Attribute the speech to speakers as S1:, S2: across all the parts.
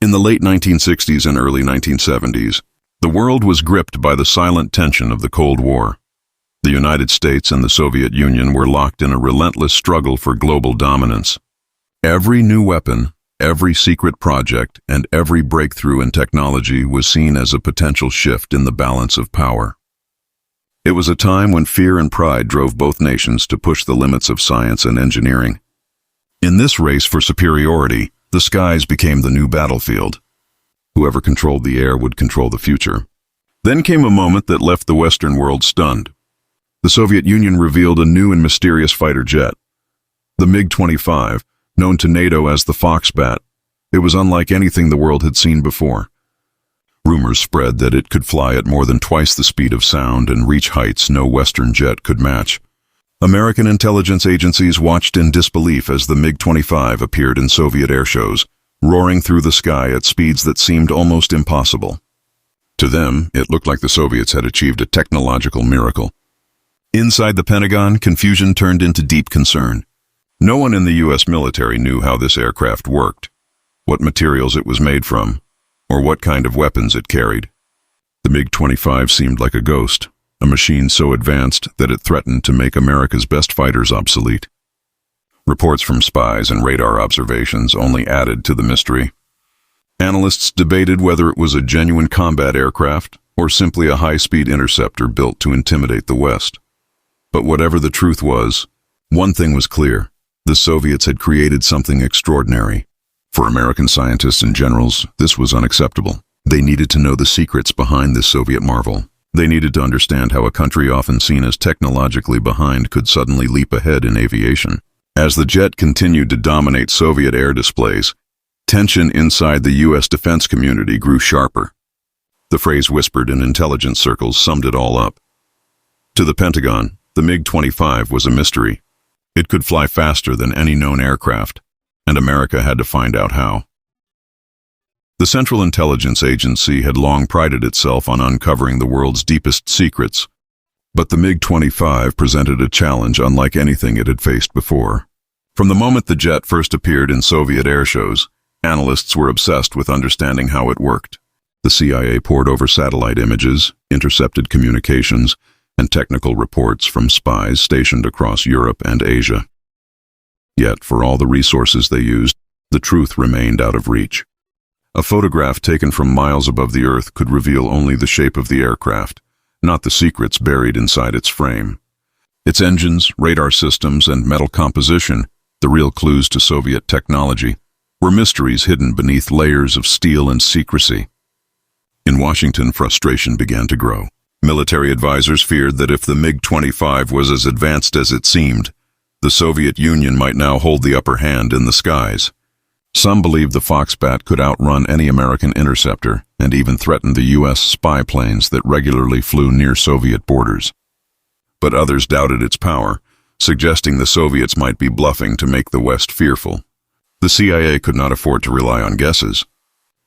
S1: In the late 1960s and early 1970s, the world was gripped by the silent tension of the Cold War. The United States and the Soviet Union were locked in a relentless struggle for global dominance. Every new weapon, every secret project, and every breakthrough in technology was seen as a potential shift in the balance of power. It was a time when fear and pride drove both nations to push the limits of science and engineering. In this race for superiority, the skies became the new battlefield. Whoever controlled the air would control the future. Then came a moment that left the Western world stunned. The Soviet Union revealed a new and mysterious fighter jet. The MiG-25, known to NATO as the Foxbat, it was unlike anything the world had seen before. Rumors spread that it could fly at more than twice the speed of sound and reach heights no Western jet could match. American intelligence agencies watched in disbelief as the MiG-25 appeared in Soviet airshows, roaring through the sky at speeds that seemed almost impossible. To them, it looked like the Soviets had achieved a technological miracle. Inside the Pentagon, confusion turned into deep concern. No one in the U.S. military knew how this aircraft worked, what materials it was made from, or what kind of weapons it carried. The MiG-25 seemed like a ghost, a machine so advanced that it threatened to make America's best fighters obsolete. Reports from spies and radar observations only added to the mystery. Analysts debated whether it was a genuine combat aircraft or simply a high-speed interceptor built to intimidate the West. But whatever the truth was, one thing was clear: the Soviets had created something extraordinary. For American scientists and generals, this was unacceptable. They needed to know the secrets behind this Soviet marvel. They needed to understand how a country often seen as technologically behind could suddenly leap ahead in aviation. As the jet continued to dominate Soviet air displays, tension inside the U.S. defense community grew sharper. The phrase whispered in intelligence circles summed it all up. To the Pentagon, the MiG-25 was a mystery. It could fly faster than any known aircraft, and America had to find out how. The Central Intelligence Agency had long prided itself on uncovering the world's deepest secrets, but the MiG-25 presented a challenge unlike anything it had faced before. From the moment the jet first appeared in Soviet airshows, analysts were obsessed with understanding how it worked. The CIA pored over satellite images, intercepted communications, and technical reports from spies stationed across Europe and Asia. Yet, for all the resources they used, the truth remained out of reach. A photograph taken from miles above the Earth could reveal only the shape of the aircraft, not the secrets buried inside its frame. Its engines, radar systems, and metal composition, the real clues to Soviet technology, were mysteries hidden beneath layers of steel and secrecy. In Washington, frustration began to grow. Military advisors feared that if the MiG-25 was as advanced as it seemed, the Soviet Union might now hold the upper hand in the skies. Some believed the Foxbat could outrun any American interceptor and even threaten the U.S. spy planes that regularly flew near Soviet borders. But others doubted its power, suggesting the Soviets might be bluffing to make the West fearful. The CIA could not afford to rely on guesses.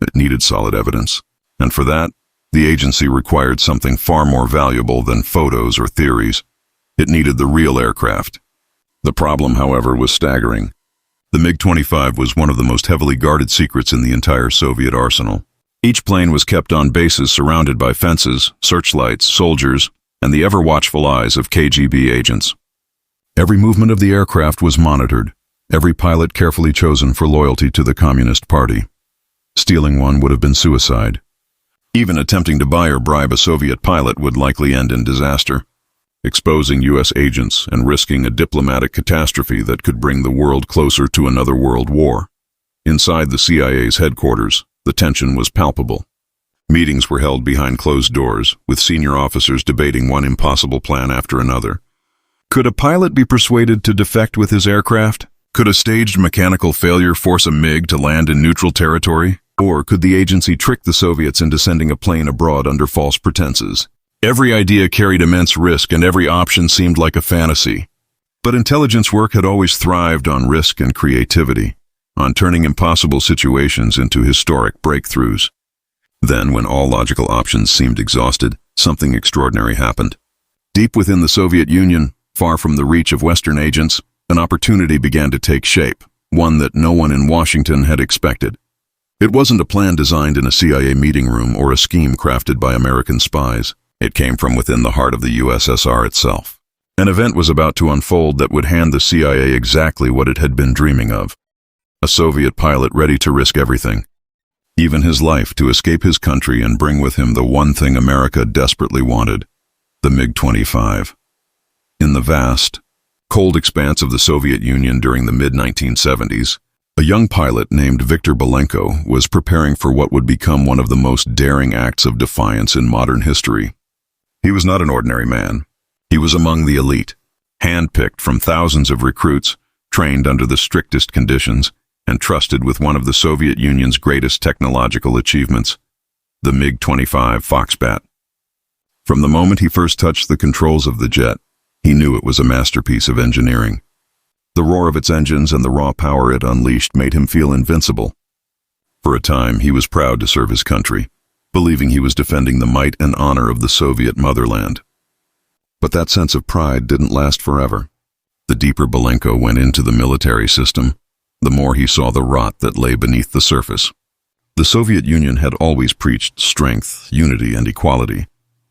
S1: It needed solid evidence, and for that, the agency required something far more valuable than photos or theories. It needed the real aircraft. The problem, however, was staggering. The MiG-25 was one of the most heavily guarded secrets in the entire Soviet arsenal. Each plane was kept on bases surrounded by fences, searchlights, soldiers, and the ever-watchful eyes of KGB agents. Every movement of the aircraft was monitored, every pilot carefully chosen for loyalty to the Communist Party. Stealing one would have been suicide. Even attempting to buy or bribe a Soviet pilot would likely end in disaster, exposing U.S. agents and risking a diplomatic catastrophe that could bring the world closer to another world war. Inside the CIA's headquarters, the tension was palpable. Meetings were held behind closed doors, with senior officers debating one impossible plan after another. Could a pilot be persuaded to defect with his aircraft? Could a staged mechanical failure force a MiG to land in neutral territory? Or could the agency trick the Soviets into sending a plane abroad under false pretenses? Every idea carried immense risk, and every option seemed like a fantasy. But intelligence work had always thrived on risk and creativity, on turning impossible situations into historic breakthroughs. Then, when all logical options seemed exhausted, something extraordinary happened. Deep within the Soviet Union, far from the reach of Western agents, an opportunity began to take shape, one that no one in Washington had expected. It wasn't a plan designed in a CIA meeting room or a scheme crafted by American spies. It came from within the heart of the USSR itself. An event was about to unfold that would hand the CIA exactly what it had been dreaming of. A Soviet pilot ready to risk everything, even his life, to escape his country and bring with him the one thing America desperately wanted, the MiG-25. In the vast, cold expanse of the Soviet Union during the mid-1970s, a young pilot named Viktor Belenko was preparing for what would become one of the most daring acts of defiance in modern history. He was not an ordinary man. He was among the elite, handpicked from thousands of recruits, trained under the strictest conditions, and trusted with one of the Soviet Union's greatest technological achievements, the MiG-25 Foxbat. From the moment he first touched the controls of the jet, he knew it was a masterpiece of engineering. The roar of its engines and the raw power it unleashed made him feel invincible. For a time, he was proud to serve his country, believing he was defending the might and honor of the Soviet motherland. But that sense of pride didn't last forever. The deeper Belenko went into the military system, the more he saw the rot that lay beneath the surface. The Soviet Union had always preached strength, unity, and equality,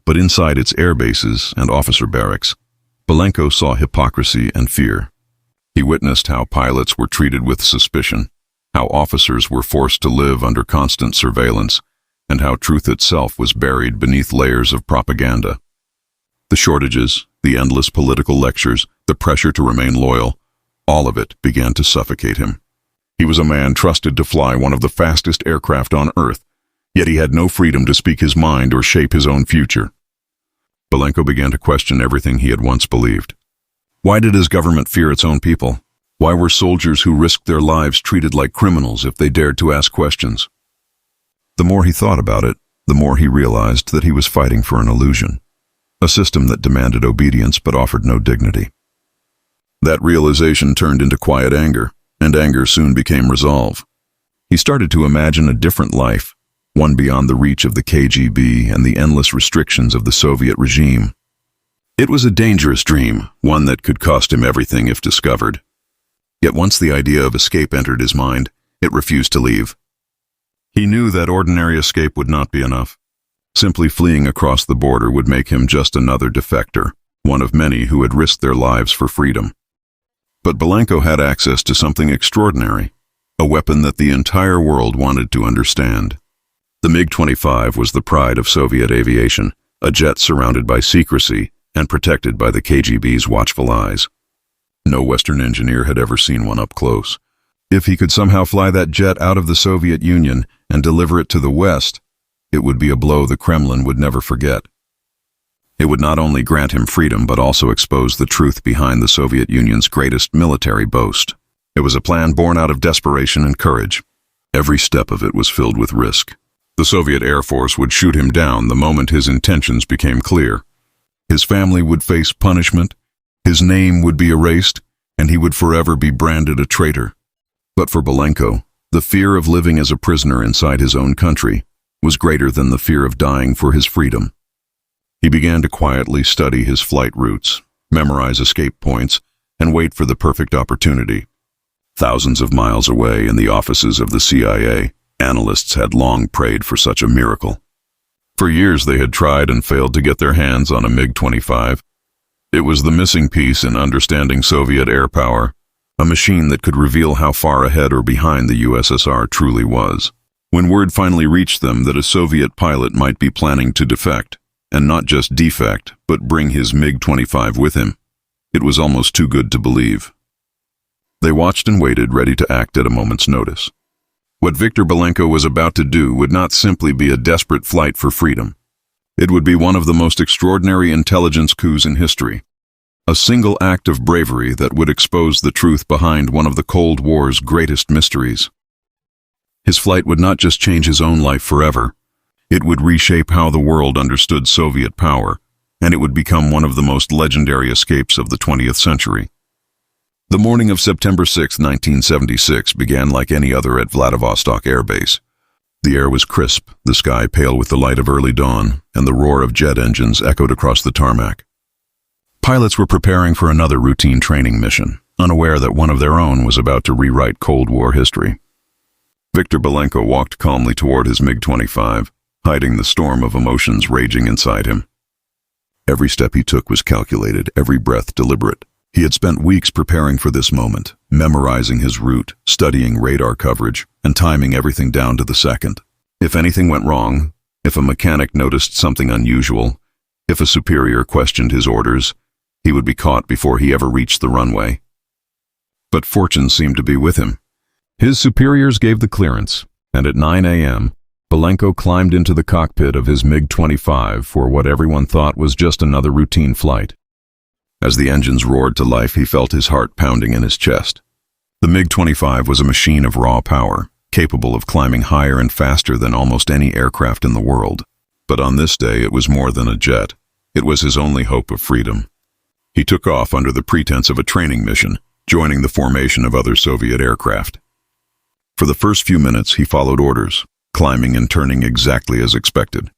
S1: but inside its air bases and officer barracks, Belenko saw hypocrisy and fear. He witnessed how pilots were treated with suspicion, how officers were forced to live under constant surveillance, and how truth itself was buried beneath layers of propaganda. The shortages, the endless political lectures, the pressure to remain loyal, all of it began to suffocate him. He was a man trusted to fly one of the fastest aircraft on Earth, yet he had no freedom to speak his mind or shape his own future. Belenko began to question everything he had once believed. Why did his government fear its own people? Why were soldiers who risked their lives treated like criminals if they dared to ask questions? The more he thought about it, the more he realized that he was fighting for an illusion, a system that demanded obedience but offered no dignity. That realization turned into quiet anger, and anger soon became resolve. He started to imagine a different life, one beyond the reach of the KGB and the endless restrictions of the Soviet regime. It was a dangerous dream, one that could cost him everything if discovered. Yet once the idea of escape entered his mind, it refused to leave. He knew that ordinary escape would not be enough. Simply fleeing across the border would make him just another defector, one of many who had risked their lives for freedom. But Belenko had access to something extraordinary, a weapon that the entire world wanted to understand. The MiG-25 was the pride of Soviet aviation, a jet surrounded by secrecy and protected by the KGB's watchful eyes. No Western engineer had ever seen one up close. If he could somehow fly that jet out of the Soviet Union and deliver it to the West, it would be a blow the Kremlin would never forget. It would not only grant him freedom but also expose the truth behind the Soviet Union's greatest military boast. It was a plan born out of desperation and courage. Every step of it was filled with risk. The Soviet Air Force would shoot him down the moment his intentions became clear. His family would face punishment, his name would be erased, and he would forever be branded a traitor. But for Belenko, the fear of living as a prisoner inside his own country was greater than the fear of dying for his freedom. He began to quietly study his flight routes, memorize escape points, and wait for the perfect opportunity. Thousands of miles away in the offices of the CIA, analysts had long prayed for such a miracle. For years they had tried and failed to get their hands on a MiG-25. It was the missing piece in understanding Soviet air power, a machine that could reveal how far ahead or behind the USSR truly was. When word finally reached them that a Soviet pilot might be planning to defect, and not just defect, but bring his MiG-25 with him, it was almost too good to believe. They watched and waited, ready to act at a moment's notice. What Viktor Belenko was about to do would not simply be a desperate flight for freedom. It would be one of the most extraordinary intelligence coups in history. A single act of bravery that would expose the truth behind one of the Cold War's greatest mysteries. His flight would not just change his own life forever. It would reshape how the world understood Soviet power, and it would become one of the most legendary escapes of the 20th century. The morning of September 6, 1976 began like any other at Vladivostok Air Base. The air was crisp, the sky pale with the light of early dawn, and the roar of jet engines echoed across the tarmac. Pilots were preparing for another routine training mission, unaware that one of their own was about to rewrite Cold War history. Viktor Belenko walked calmly toward his MiG-25, hiding the storm of emotions raging inside him. Every step he took was calculated, every breath deliberate. He had spent weeks preparing for this moment, memorizing his route, studying radar coverage, and timing everything down to the second. If anything went wrong, if a mechanic noticed something unusual, if a superior questioned his orders, he would be caught before he ever reached the runway. But fortune seemed to be with him. His superiors gave the clearance, and at 9 a.m., Belenko climbed into the cockpit of his MiG-25 for what everyone thought was just another routine flight. As the engines roared to life, he felt his heart pounding in his chest. The MiG-25 was a machine of raw power, capable of climbing higher and faster than almost any aircraft in the world. But on this day, it was more than a jet. It was his only hope of freedom. He took off under the pretense of a training mission, joining the formation of other Soviet aircraft. For the first few minutes, he followed orders, climbing and turning exactly as expected.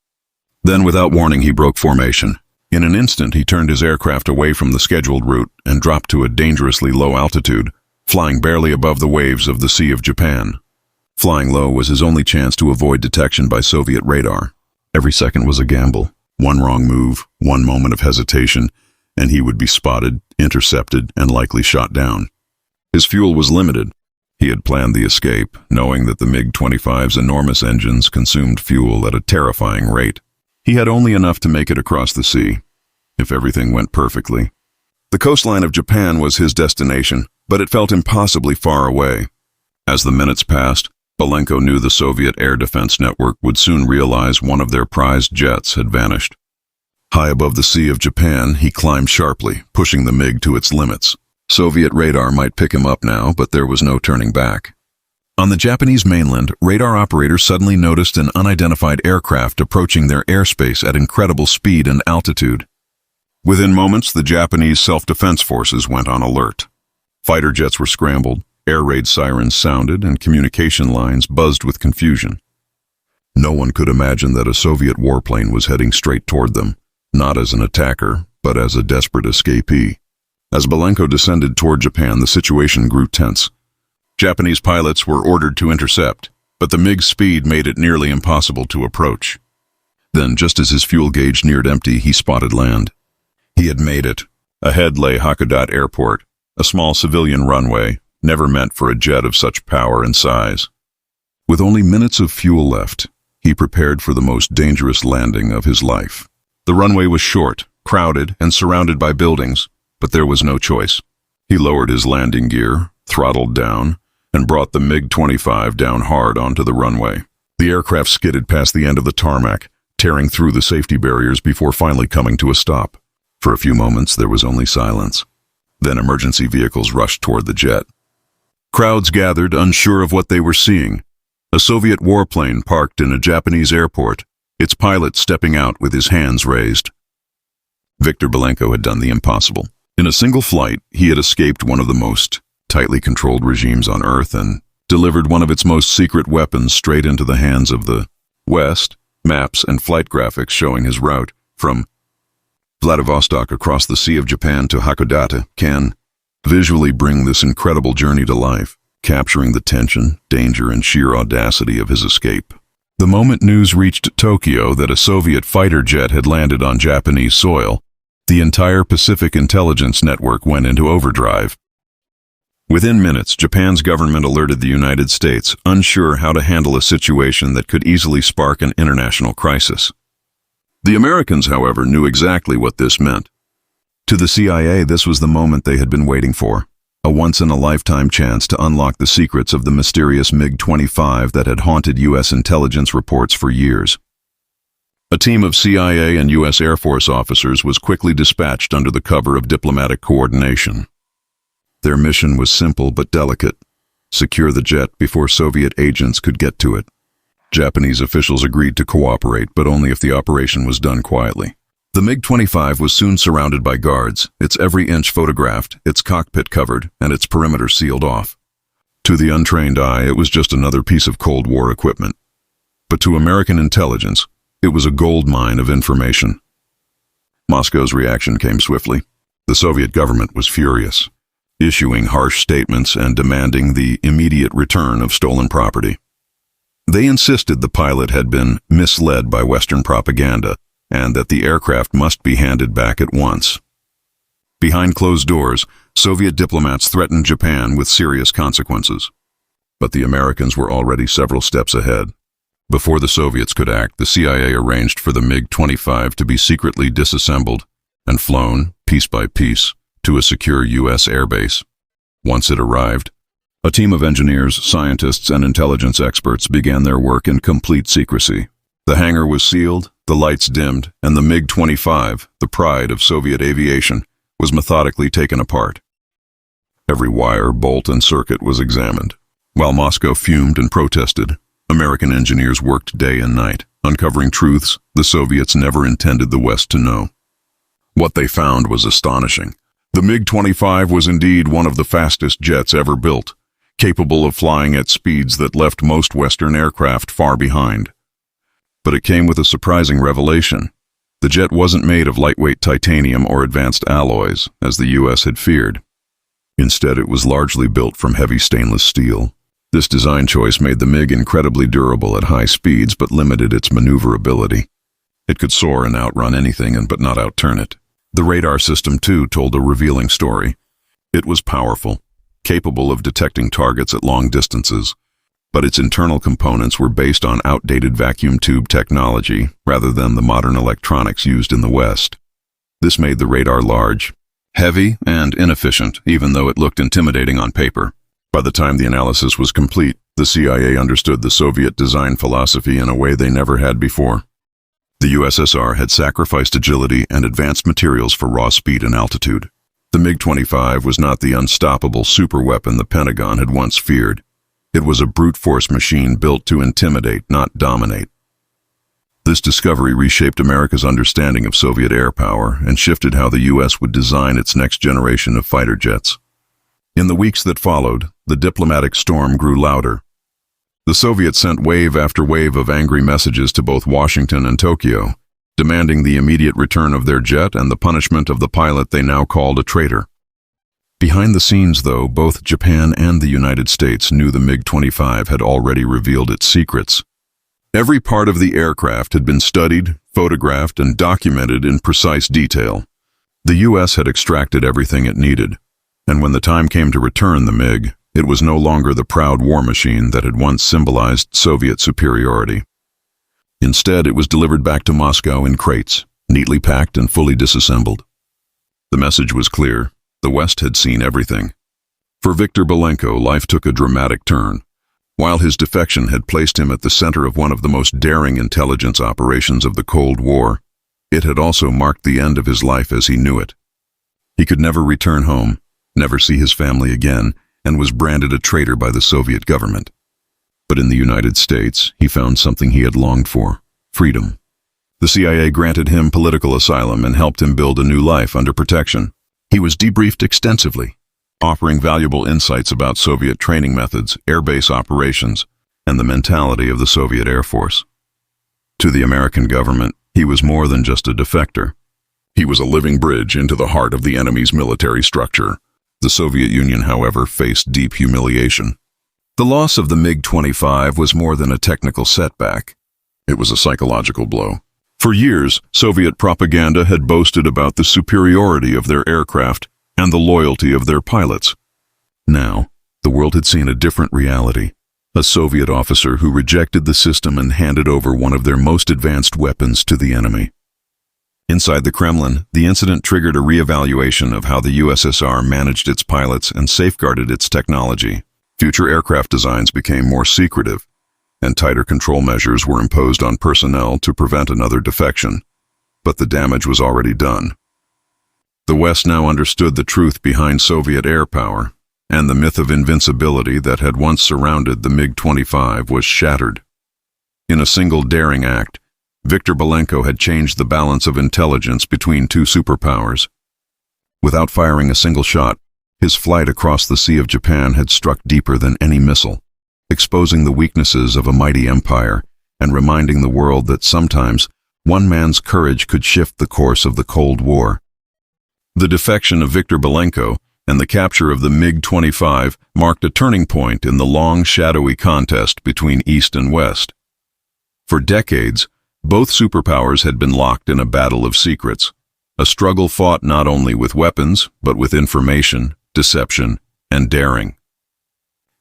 S1: Then, without warning, he broke formation. In an instant, he turned his aircraft away from the scheduled route and dropped to a dangerously low altitude, flying barely above the waves of the Sea of Japan. Flying low was his only chance to avoid detection by Soviet radar. Every second was a gamble. One wrong move, one moment of hesitation, and he would be spotted, intercepted, and likely shot down. His fuel was limited. He had planned the escape, knowing that the MiG-25's enormous engines consumed fuel at a terrifying rate. He had only enough to make it across the sea, if everything went perfectly. The coastline of Japan was his destination, but it felt impossibly far away. As the minutes passed, Belenko knew the Soviet air defense network would soon realize one of their prized jets had vanished. High above the Sea of Japan, he climbed sharply, pushing the MiG to its limits. Soviet radar might pick him up now, but there was no turning back. On the Japanese mainland, radar operators suddenly noticed an unidentified aircraft approaching their airspace at incredible speed and altitude. Within moments, the Japanese self-defense forces went on alert. Fighter jets were scrambled, air raid sirens sounded, and communication lines buzzed with confusion. No one could imagine that a Soviet warplane was heading straight toward them, not as an attacker, but as a desperate escapee. As Belenko descended toward Japan, the situation grew tense. Japanese pilots were ordered to intercept, but the MiG's speed made it nearly impossible to approach. Then, just as his fuel gauge neared empty, he spotted land. He had made it. Ahead lay Hakodate Airport, a small civilian runway, never meant for a jet of such power and size. With only minutes of fuel left, he prepared for the most dangerous landing of his life. The runway was short, crowded, and surrounded by buildings, but there was no choice. He lowered his landing gear, throttled down, and brought the MiG-25 down hard onto the runway. The aircraft skidded past the end of the tarmac, tearing through the safety barriers before finally coming to a stop. For a few moments, there was only silence. Then emergency vehicles rushed toward the jet. Crowds gathered, unsure of what they were seeing. A Soviet warplane parked in a Japanese airport, its pilot stepping out with his hands raised. Viktor Belenko had done the impossible. In a single flight, he had escaped one of the most tightly controlled regimes on Earth and delivered one of its most secret weapons straight into the hands of the West. Maps and flight graphics showing his route from Vladivostok across the Sea of Japan to Hakodate can visually bring this incredible journey to life, capturing the tension, danger, and sheer audacity of his escape. The moment news reached Tokyo that a Soviet fighter jet had landed on Japanese soil, the entire Pacific intelligence network went into overdrive. Within minutes, Japan's government alerted the United States, unsure how to handle a situation that could easily spark an international crisis. The Americans, however, knew exactly what this meant. To the CIA, this was the moment they had been waiting for, a once-in-a-lifetime chance to unlock the secrets of the mysterious MiG-25 that had haunted U.S. intelligence reports for years. A team of CIA and U.S. Air Force officers was quickly dispatched under the cover of diplomatic coordination. Their mission was simple but delicate: secure the jet before Soviet agents could get to it. Japanese officials agreed to cooperate, but only if the operation was done quietly. The MiG-25 was soon surrounded by guards, its every inch photographed, its cockpit covered, and its perimeter sealed off. To the untrained eye, it was just another piece of Cold War equipment. But to American intelligence, it was a gold mine of information. Moscow's reaction came swiftly. The Soviet government was furious, issuing harsh statements and demanding the immediate return of stolen property. They insisted the pilot had been misled by Western propaganda and that the aircraft must be handed back at once. Behind closed doors, Soviet diplomats threatened Japan with serious consequences. But the Americans were already several steps ahead. Before the Soviets could act, the CIA arranged for the MiG-25 to be secretly disassembled and flown, piece by piece, to a secure U.S. airbase. Once it arrived, a team of engineers, scientists, and intelligence experts began their work in complete secrecy. The hangar was sealed, the lights dimmed, and the MiG-25, the pride of Soviet aviation, was methodically taken apart. Every wire, bolt, and circuit was examined. While Moscow fumed and protested, American engineers worked day and night, uncovering truths the Soviets never intended the West to know. What they found was astonishing. The MiG-25 was indeed one of the fastest jets ever built, capable of flying at speeds that left most Western aircraft far behind. But it came with a surprising revelation. The jet wasn't made of lightweight titanium or advanced alloys, as the U.S. had feared. Instead, it was largely built from heavy stainless steel. This design choice made the MiG incredibly durable at high speeds but limited its maneuverability. It could soar and outrun anything but not outturn it. The radar system, too, told a revealing story. It was powerful, capable of detecting targets at long distances, but its internal components were based on outdated vacuum tube technology rather than the modern electronics used in the West. This made the radar large, heavy, and inefficient, even though it looked intimidating on paper. By the time the analysis was complete, the CIA understood the Soviet design philosophy in a way they never had before. The USSR had sacrificed agility and advanced materials for raw speed and altitude. The MiG-25 was not the unstoppable superweapon the Pentagon had once feared. It was a brute force machine built to intimidate, not dominate. This discovery reshaped America's understanding of Soviet air power and shifted how the U.S. would design its next generation of fighter jets. In the weeks that followed, the diplomatic storm grew louder. The Soviets sent wave after wave of angry messages to both Washington and Tokyo, demanding the immediate return of their jet and the punishment of the pilot they now called a traitor. Behind the scenes, though, both Japan and the United States knew the MiG-25 had already revealed its secrets. Every part of the aircraft had been studied, photographed, and documented in precise detail. The U.S. had extracted everything it needed, and when the time came to return the MiG, it was no longer the proud war machine that had once symbolized Soviet superiority. Instead, it was delivered back to Moscow in crates, neatly packed and fully disassembled. The message was clear. The West had seen everything. For Viktor Belenko, life took a dramatic turn. While his defection had placed him at the center of one of the most daring intelligence operations of the Cold War, it had also marked the end of his life as he knew it. He could never return home, never see his family again, and was branded a traitor by the Soviet government. But in the United States, he found something he had longed for: freedom. The CIA granted him political asylum and helped him build a new life under protection. He was debriefed extensively, offering valuable insights about Soviet training methods, airbase operations, and the mentality of the Soviet Air Force. To the American government, he was more than just a defector. He was a living bridge into the heart of the enemy's military structure. The Soviet Union, however, faced deep humiliation. The loss of the MiG-25 was more than a technical setback. It was a psychological blow. For years, Soviet propaganda had boasted about the superiority of their aircraft and the loyalty of their pilots. Now, the world had seen a different reality: a Soviet officer who rejected the system and handed over one of their most advanced weapons to the enemy. Inside the Kremlin, the incident triggered a reevaluation of how the USSR managed its pilots and safeguarded its technology. Future aircraft designs became more secretive, and tighter control measures were imposed on personnel to prevent another defection. But the damage was already done. The West now understood the truth behind Soviet air power, and the myth of invincibility that had once surrounded the MiG-25 was shattered. In a single daring act, Viktor Belenko had changed the balance of intelligence between two superpowers. Without firing a single shot, his flight across the Sea of Japan had struck deeper than any missile, exposing the weaknesses of a mighty empire and reminding the world that sometimes one man's courage could shift the course of the Cold War. The defection of Viktor Belenko and the capture of the MiG-25 marked a turning point in the long, shadowy contest between East and West. For decades, both superpowers had been locked in a battle of secrets, a struggle fought not only with weapons, but with information, deception, and daring.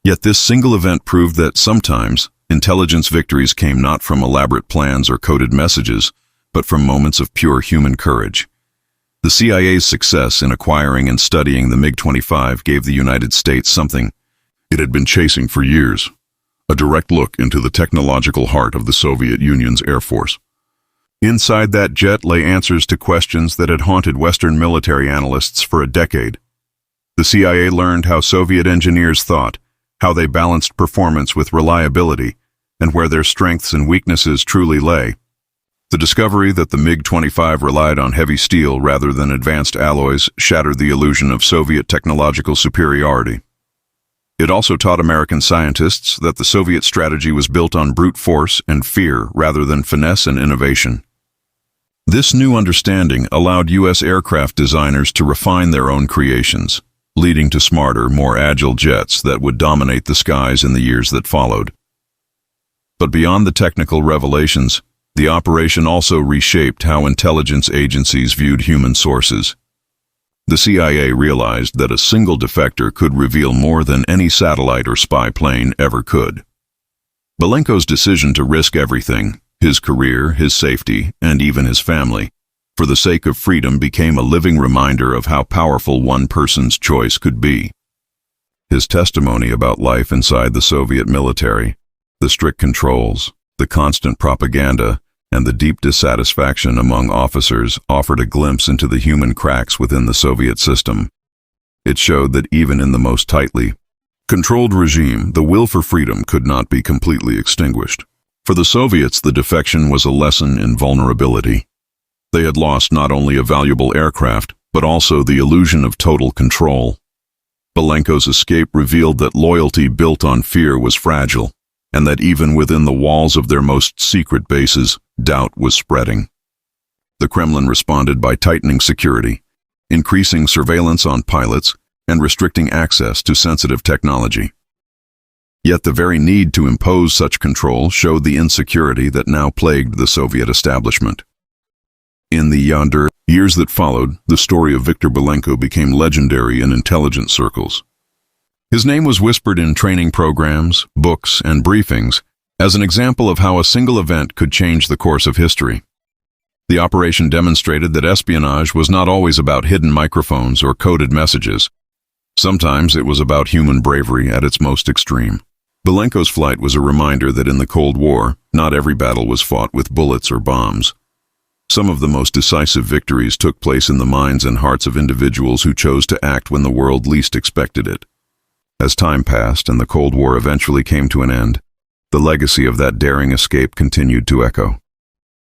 S1: Yet this single event proved that sometimes intelligence victories came not from elaborate plans or coded messages, but from moments of pure human courage. The CIA's success in acquiring and studying the MiG-25 gave the United States something it had been chasing for years: a direct look into the technological heart of the Soviet Union's Air Force. Inside that jet lay answers to questions that had haunted Western military analysts for a decade. The CIA learned how Soviet engineers thought, how they balanced performance with reliability, and where their strengths and weaknesses truly lay. The discovery that the MiG-25 relied on heavy steel rather than advanced alloys shattered the illusion of Soviet technological superiority. It also taught American scientists that the Soviet strategy was built on brute force and fear rather than finesse and innovation. This new understanding allowed U.S. aircraft designers to refine their own creations, leading to smarter, more agile jets that would dominate the skies in the years that followed. But beyond the technical revelations, the operation also reshaped how intelligence agencies viewed human sources. The CIA realized that a single defector could reveal more than any satellite or spy plane ever could. Belenko's decision to risk everything, his career, his safety, and even his family, for the sake of freedom became a living reminder of how powerful one person's choice could be. His testimony about life inside the Soviet military, the strict controls, the constant propaganda, and the deep dissatisfaction among officers offered a glimpse into the human cracks within the Soviet system. It showed that even in the most tightly controlled regime, the will for freedom could not be completely extinguished. For the Soviets, the defection was a lesson in vulnerability. They had lost not only a valuable aircraft, but also the illusion of total control. Belenko's escape revealed that loyalty built on fear was fragile, and that even within the walls of their most secret bases, doubt was spreading. The Kremlin responded by tightening security, increasing surveillance on pilots, and restricting access to sensitive technology. Yet the very need to impose such control showed the insecurity that now plagued the Soviet establishment. In the years that followed, the story of Viktor Belenko became legendary in intelligence circles. His name was whispered in training programs, books, and briefings as an example of how a single event could change the course of history. The operation demonstrated that espionage was not always about hidden microphones or coded messages. Sometimes it was about human bravery at its most extreme. Belenko's flight was a reminder that in the Cold War, not every battle was fought with bullets or bombs. Some of the most decisive victories took place in the minds and hearts of individuals who chose to act when the world least expected it. As time passed and the Cold War eventually came to an end, the legacy of that daring escape continued to echo.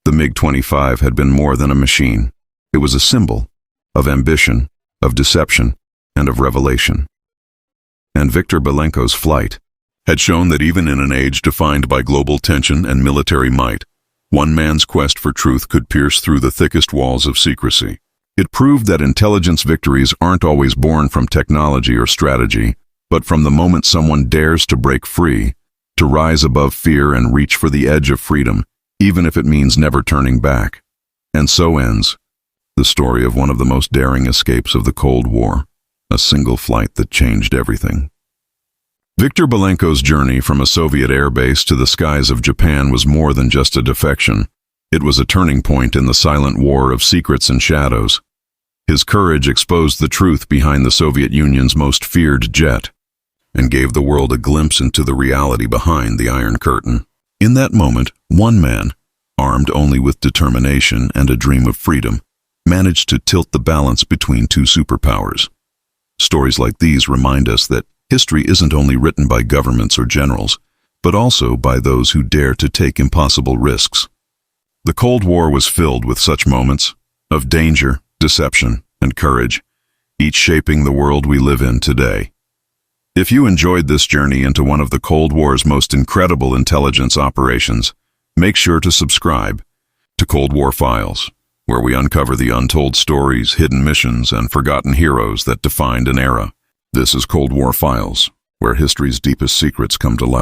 S1: The MiG-25 had been more than a machine. It was a symbol of ambition, of deception, and of revelation. And Viktor Belenko's flight had shown that even in an age defined by global tension and military might, one man's quest for truth could pierce through the thickest walls of secrecy. It proved that intelligence victories aren't always born from technology or strategy, but from the moment someone dares to break free, to rise above fear and reach for the edge of freedom, even if it means never turning back. And so ends the story of one of the most daring escapes of the Cold War, a single flight that changed everything. Viktor Belenko's journey from a Soviet airbase to the skies of Japan was more than just a defection. It was a turning point in the silent war of secrets and shadows. His courage exposed the truth behind the Soviet Union's most feared jet, and gave the world a glimpse into the reality behind the Iron Curtain. In that moment, one man, armed only with determination and a dream of freedom, managed to tilt the balance between two superpowers. Stories like these remind us that history isn't only written by governments or generals, but also by those who dare to take impossible risks. The Cold War was filled with such moments of danger, deception, and courage, each shaping the world we live in today. If you enjoyed this journey into one of the Cold War's most incredible intelligence operations, make sure to subscribe to Cold War Files where we uncover the untold stories, hidden missions, and forgotten heroes that defined an era. This is Cold War Files, where history's deepest secrets come to light.